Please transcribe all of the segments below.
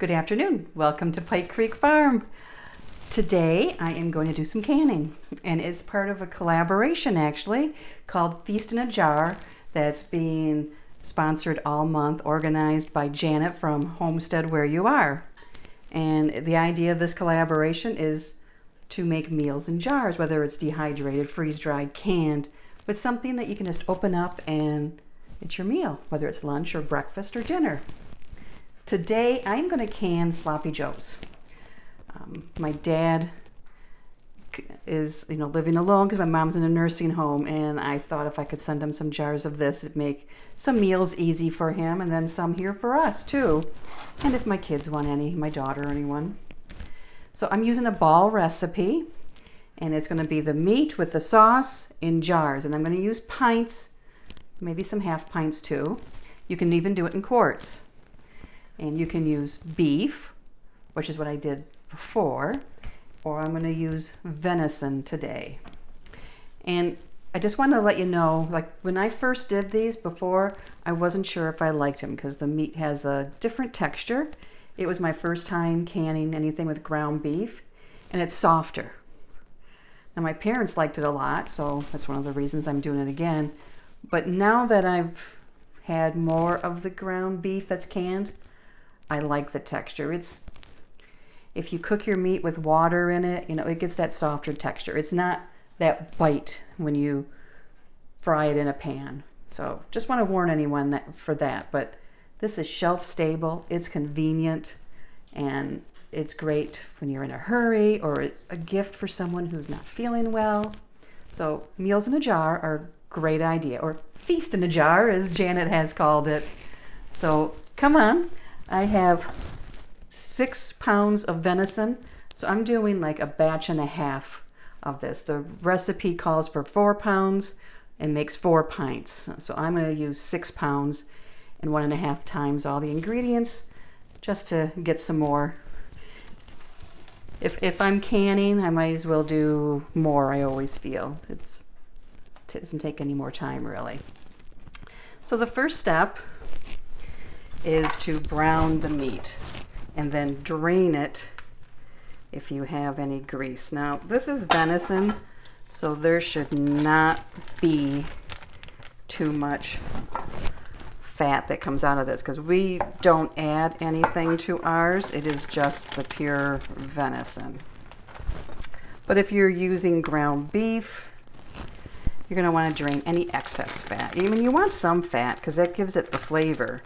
Good afternoon. Welcome to Pike Creek Farm. Today I am going to do some canning, and it's part of a collaboration actually called Feast in a Jar that's being sponsored all month, organized by Janet from Homestead Where You Are. And the idea of this collaboration is to make meals in jars, whether it's dehydrated, freeze-dried, canned, but something that you can just open up and it's your meal, whether it's lunch or breakfast or dinner. Today I'm going to can sloppy joes. My dad is living alone because my mom's in a nursing home, and I thought if I could send him some jars of this, it'd make some meals easy for him, and then some here for us too, and if my kids want any, my daughter or anyone. So I'm using a ball recipe, and it's going to be the meat with the sauce in jars, and I'm going to use pints, maybe some half pints too. You can even do it in quarts. And you can use beef, which is what I did before, or I'm going to use venison today. And I just wanted to let you know, like when I first did these before, I wasn't sure if I liked them because the meat has a different texture. It was my first time canning anything with ground beef, and it's softer. Now my parents liked it a lot, so that's one of the reasons I'm doing it again. But now that I've had more of the ground beef that's canned, I like the texture. If you cook your meat with water in it, it gets that softer texture. It's not that bite when you fry it in a pan. So just want to warn anyone for that. But this is shelf stable, it's convenient, and it's great when you're in a hurry or a gift for someone who's not feeling well. So meals in a jar are a great idea, or feast in a jar as Janet has called it. So come on. I have 6 pounds of venison, so I'm doing like a batch and a half of this. The recipe calls for 4 pounds and makes 4 pints. So I'm going to use 6 pounds and 1.5 times all the ingredients just to get some more. If I'm canning, I might as well do more, I always feel. It doesn't take any more time really. So the first step is to brown the meat and then drain it if you have any grease. Now this is venison, so there should not be too much fat that comes out of this because we don't add anything to ours. It is just the pure venison. But if you're using ground beef, you're going to want to drain any excess fat. I mean, you want some fat because that gives it the flavor.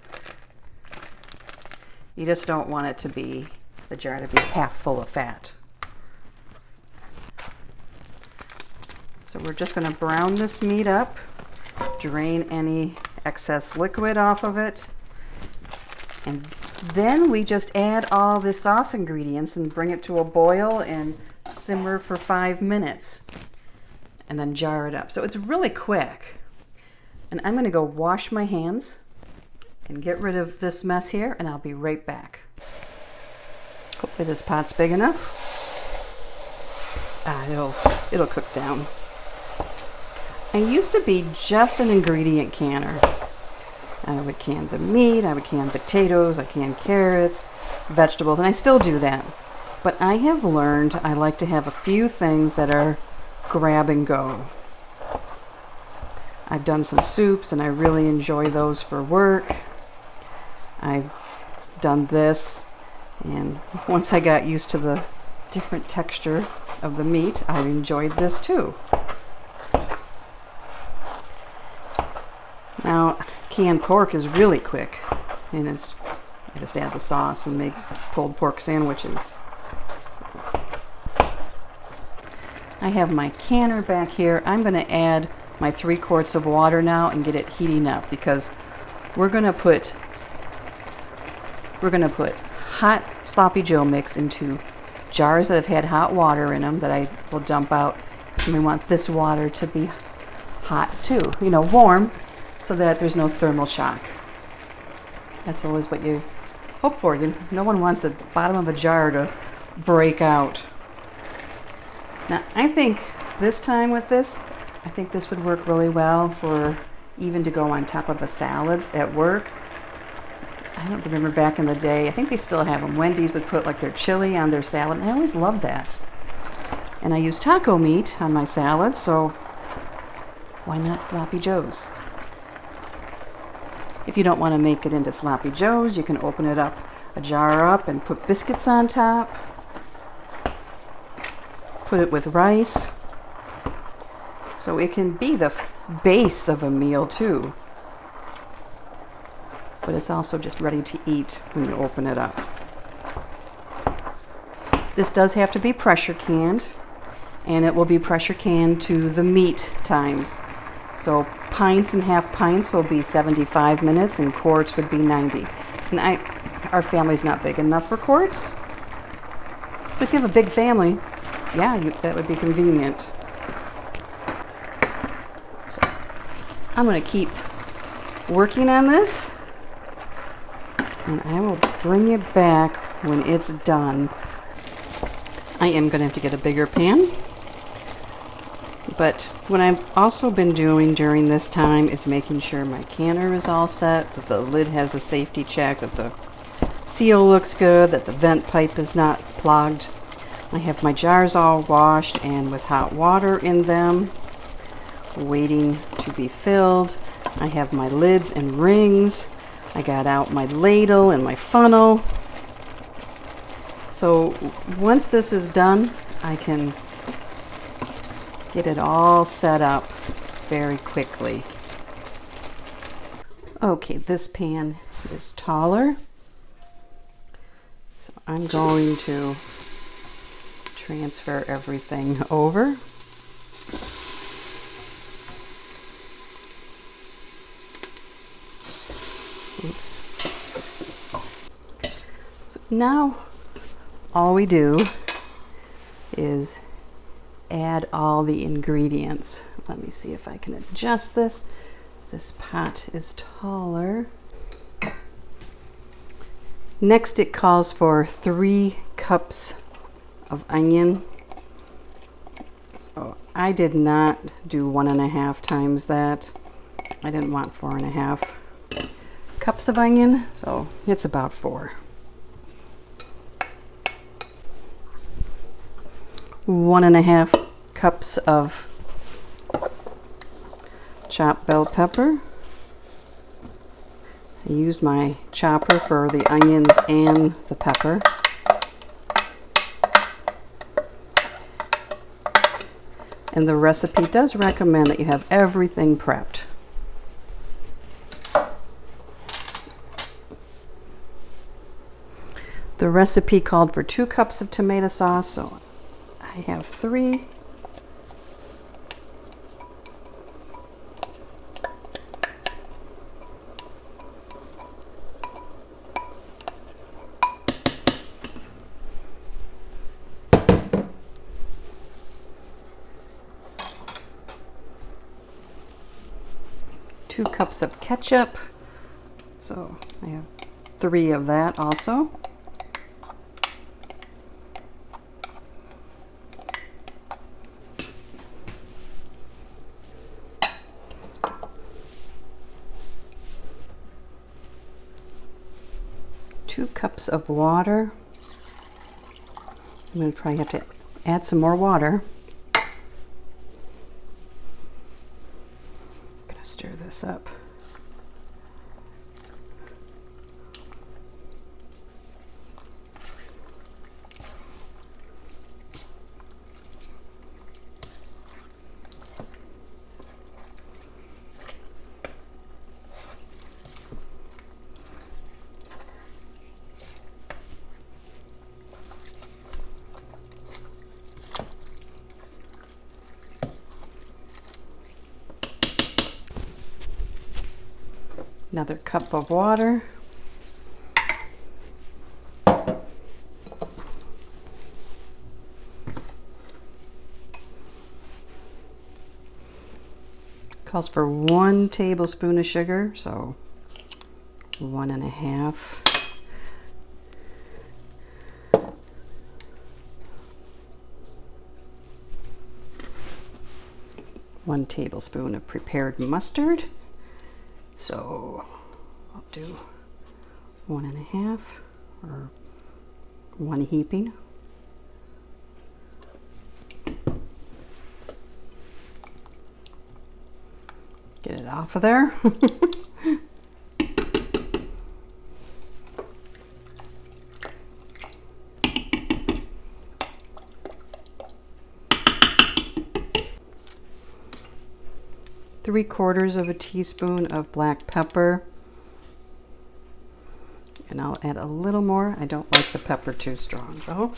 You just don't want it to be, the jar to be half full of fat. So we're just going to brown this meat up, drain any excess liquid off of it, and then we just add all the sauce ingredients and bring it to a boil and simmer for 5 minutes, and then jar it up. So it's really quick. And I'm going to go wash my hands and get rid of this mess here, and I'll be right back. Hopefully this pot's big enough. It'll cook down. I used to be just an ingredient canner. I would can the meat, I would can potatoes, I can carrots, vegetables, and I still do that. But I have learned I like to have a few things that are grab and go. I've done some soups and I really enjoy those for work. I've done this, and once I got used to the different texture of the meat, I enjoyed this too. Now, canned pork is really quick, and I just add the sauce and make pulled pork sandwiches. So, I have my canner back here. I'm going to add my 3 quarts of water now and get it heating up because we're going to put hot sloppy joe mix into jars that have had hot water in them that I will dump out, and we want this water to be hot too, warm, so that there's no thermal shock. That's always what you hope for. No one wants the bottom of a jar to break out. Now I think this time with this, I think this would work really well for even to go on top of a salad at work. I don't remember back in the day. I think they still have them. Wendy's would put like their chili on their salad, and I always loved that. And I use taco meat on my salad, so why not sloppy joes? If you don't want to make it into sloppy joes, you can open it up, a jar up, and put biscuits on top. Put it with rice. So it can be the base of a meal too. But it's also just ready to eat when you open it up. This does have to be pressure canned, and it will be pressure canned to the meat times. So pints and half pints will be 75 minutes and quarts would be 90. And our family's not big enough for quarts. But if you have a big family, yeah, that would be convenient. So I'm going to keep working on this, and I will bring you back when it's done. I am going to have to get a bigger pan. But what I've also been doing during this time is making sure my canner is all set, that the lid has a safety check, that the seal looks good, that the vent pipe is not clogged. I have my jars all washed and with hot water in them, waiting to be filled. I have my lids and rings. I got out my ladle and my funnel. So once this is done, I can get it all set up very quickly. Okay, this pan is taller, so I'm going to transfer everything over. Oops. So now all we do is add all the ingredients. Let me see if I can adjust this. This pot is taller. Next, it calls for 3 cups of onion. So I did not do 1.5 times that. I didn't want 4.5 cups of onion, so it's about 4. 1.5 cups of chopped bell pepper. I used my chopper for the onions and the pepper. And the recipe does recommend that you have everything prepped. The recipe called for 2 cups of tomato sauce, so I have 3. Two cups of ketchup, so I have 3 of that also. Two cups of water. I'm going to probably have to add some more water. Stir this up. Another cup of water. Calls for 1 tablespoon of sugar, so 1.5. 1 tablespoon of prepared mustard. So I'll do 1.5 or 1 heaping. Get it off of there. Three-quarters of a teaspoon of black pepper. And I'll add a little more. I don't like the pepper too strong though.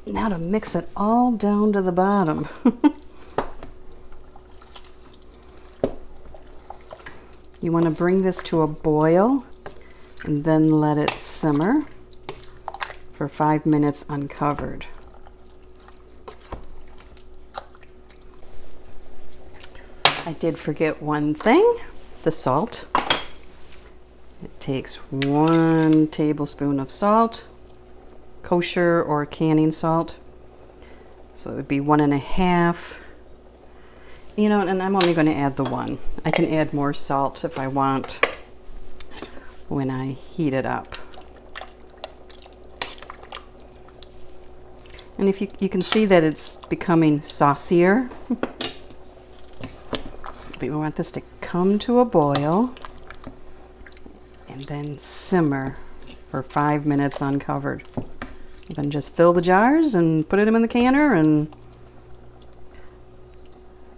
Now to mix it all down to the bottom. You want to bring this to a boil and then let it simmer for 5 minutes uncovered. I did forget one thing, the salt. It takes 1 tablespoon of salt, kosher or canning salt. So it would be 1.5. You know, and I'm only going to add the 1. I can add more salt if I want when I heat it up. And if you can see that it's becoming saucier. We want this to come to a boil and then simmer for 5 minutes uncovered. Then just fill the jars and put them in the canner and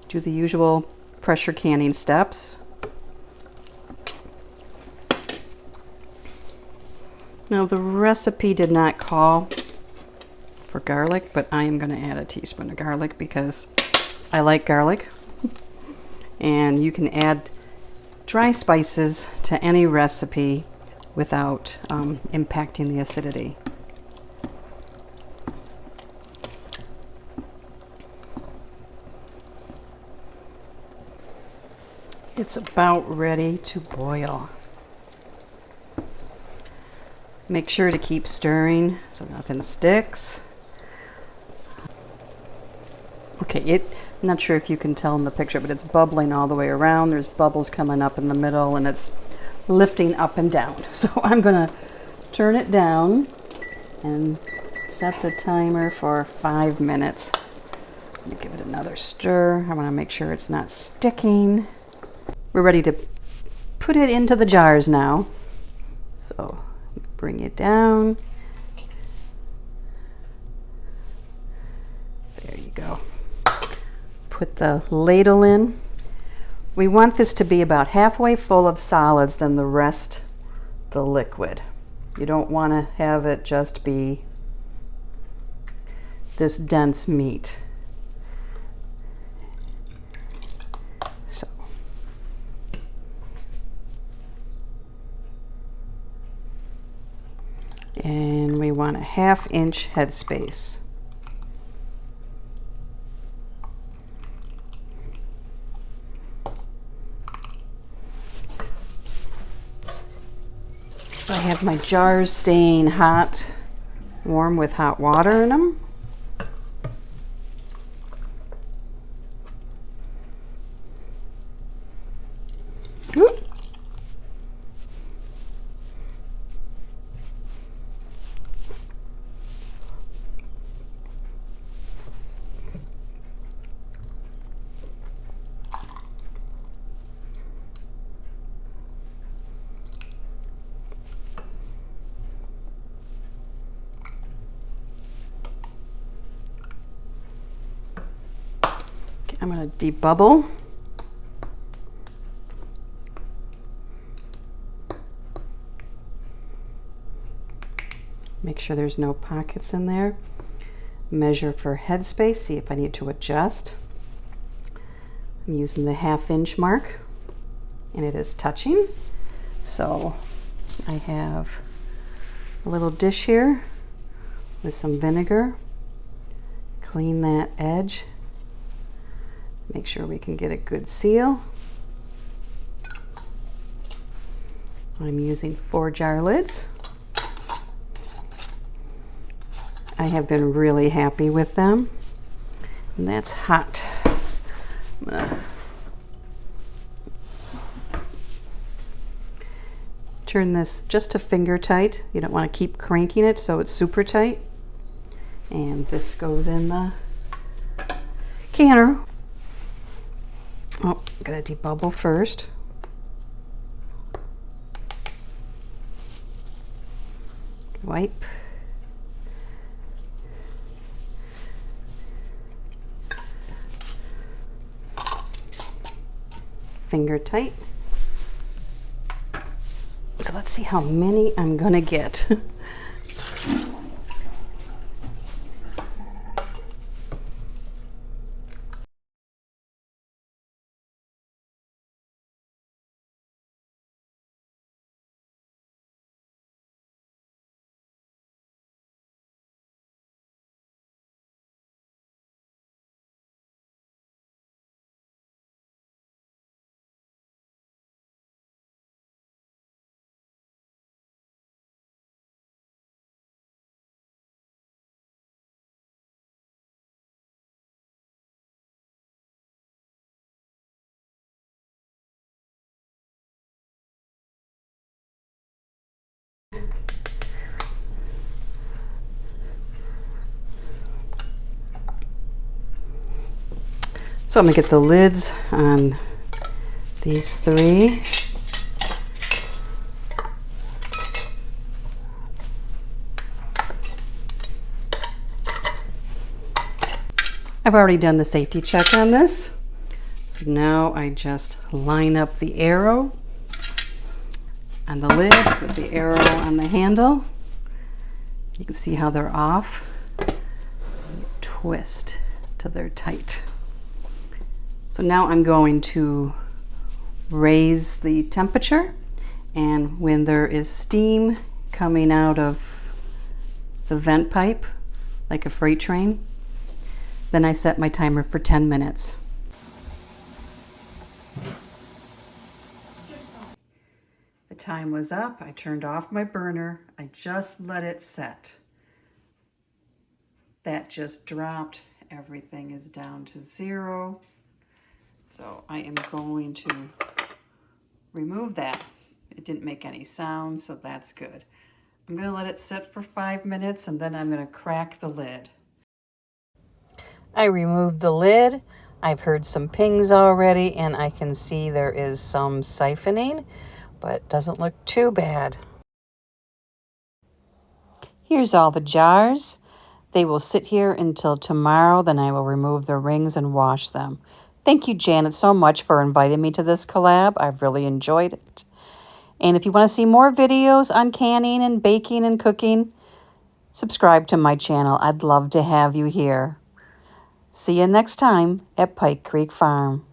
do the usual pressure canning steps. Now the recipe did not call for garlic, but I am going to add a teaspoon of garlic because I like garlic. And you can add dry spices to any recipe without impacting the acidity. It's about ready to boil. Make sure to keep stirring so nothing sticks. Okay, I'm not sure if you can tell in the picture, but it's bubbling all the way around. There's bubbles coming up in the middle and it's lifting up and down. So I'm gonna turn it down and set the timer for 5 minutes. Let me give it another stir. I wanna make sure it's not sticking. We're ready to put it into the jars now. So bring it down. There you go. Put the ladle in. We want this to be about halfway full of solids, then the rest the liquid. You don't want to have it just be this dense meat. So and we want a 1/2 inch headspace. I have my jars staying hot, warm with hot water in them. Whoop. I'm going to debubble. Make sure there's no pockets in there. Measure for headspace, see if I need to adjust. I'm using the 1/2 inch mark and it is touching. So I have a little dish here with some vinegar. Clean that edge. Make sure we can get a good seal. I'm using 4 jar lids. I have been really happy with them. And that's hot. I'm gonna turn this just to finger tight. You don't want to keep cranking it so it's super tight. And this goes in the canner. Oh, gotta debubble first. Wipe. Finger tight. So let's see how many I'm gonna get. So I'm gonna get the lids on these 3. I've already done the safety check on this. So now I just line up the arrow on the lid with the arrow on the handle. You can see how they're off. You twist till they're tight. So now I'm going to raise the temperature, and when there is steam coming out of the vent pipe, like a freight train, then I set my timer for 10 minutes. The time was up. I turned off my burner. I just let it set. That just dropped. Everything is down to 0. So I am going to remove that. It didn't make any sound, so that's good. I'm going to let it sit for 5 minutes, and then I'm going to crack the lid. I removed the lid. I've heard some pings already, and I can see there is some siphoning, but it doesn't look too bad. Here's all the jars. They will sit here until tomorrow, then I will remove the rings and wash them. Thank you, Janet, so much for inviting me to this collab. I've really enjoyed it. And if you want to see more videos on canning and baking and cooking, subscribe to my channel. I'd love to have you here. See you next time at Pike Creek Farm.